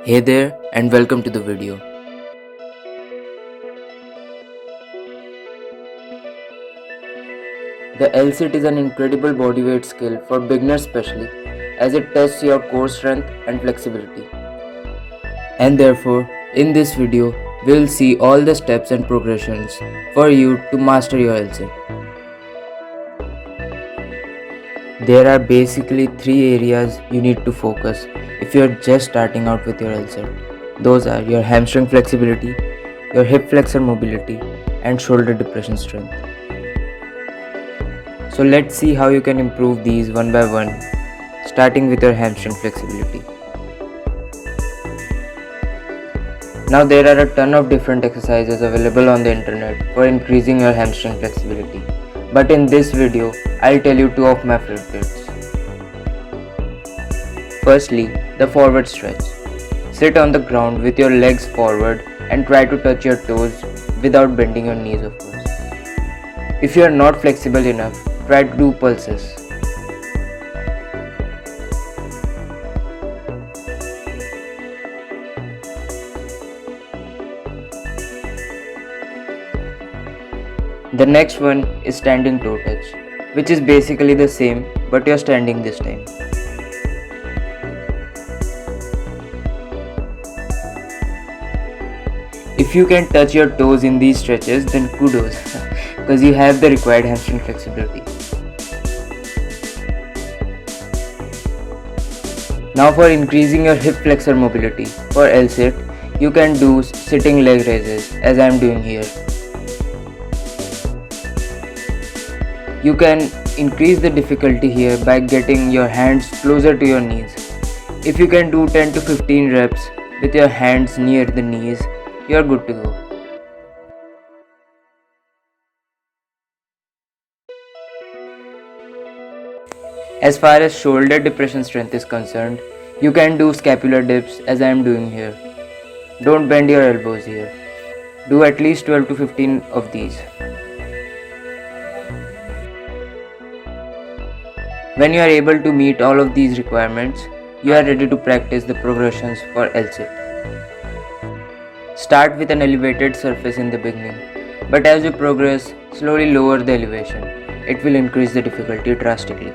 Hey there and welcome to the video. The L-sit is an incredible bodyweight skill for beginners especially as it tests your core strength and flexibility. And therefore, in this video, we'll see all the steps and progressions for you to master your L-sit. There are basically three areas you need to focus if you're just starting out with your L-sit. Those are your hamstring flexibility, your hip flexor mobility, and shoulder depression strength. So let's see how you can improve these one by one, starting with your hamstring flexibility. Now there are a ton of different exercises available on the internet for increasing your hamstring flexibility. But in this video, I'll tell you two of my favorites. Firstly, the forward stretch. Sit on the ground with your legs forward and try to touch your toes without bending your knees, of course. If you are not flexible enough, try to do pulses. The next one is standing toe touch, which is basically the same but you're standing this time. If you can touch your toes in these stretches, then kudos, because you have the required hamstring flexibility. Now for increasing your hip flexor mobility, for L-sit, you can do sitting leg raises as I am doing here. You can increase the difficulty here by getting your hands closer to your knees. If you can do 10 to 15 reps with your hands near the knees, you are good to go. As far as shoulder depression strength is concerned, you can do scapular dips as I am doing here. Don't bend your elbows here. Do at least 12 to 15 of these. When you are able to meet all of these requirements, you are ready to practice the progressions for L-sit. Start with an elevated surface in the beginning, but as you progress, slowly lower the elevation. It will increase the difficulty drastically.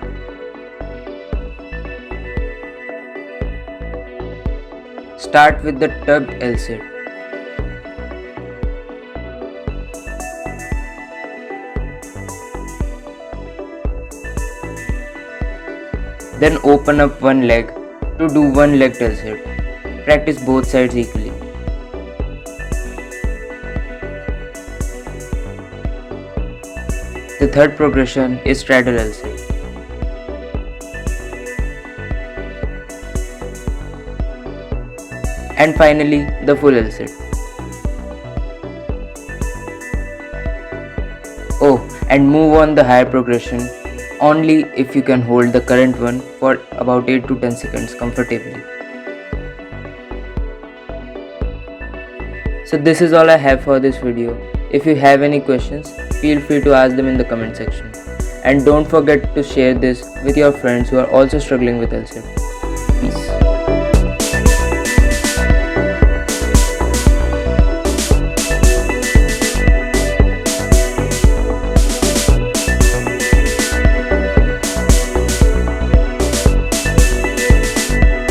Start with the tucked L-sit. Then open up one leg to do one leg L-sit. Practice both sides equally. The third progression is straddle L-sit. And finally, the full L-sit. Oh, and move on the higher progression only if you can hold the current one for about 8 to 10 seconds comfortably. So this is all I have for this video. If you have any questions, feel free to ask them in the comment section. And don't forget to share this with your friends who are also struggling with L-sit.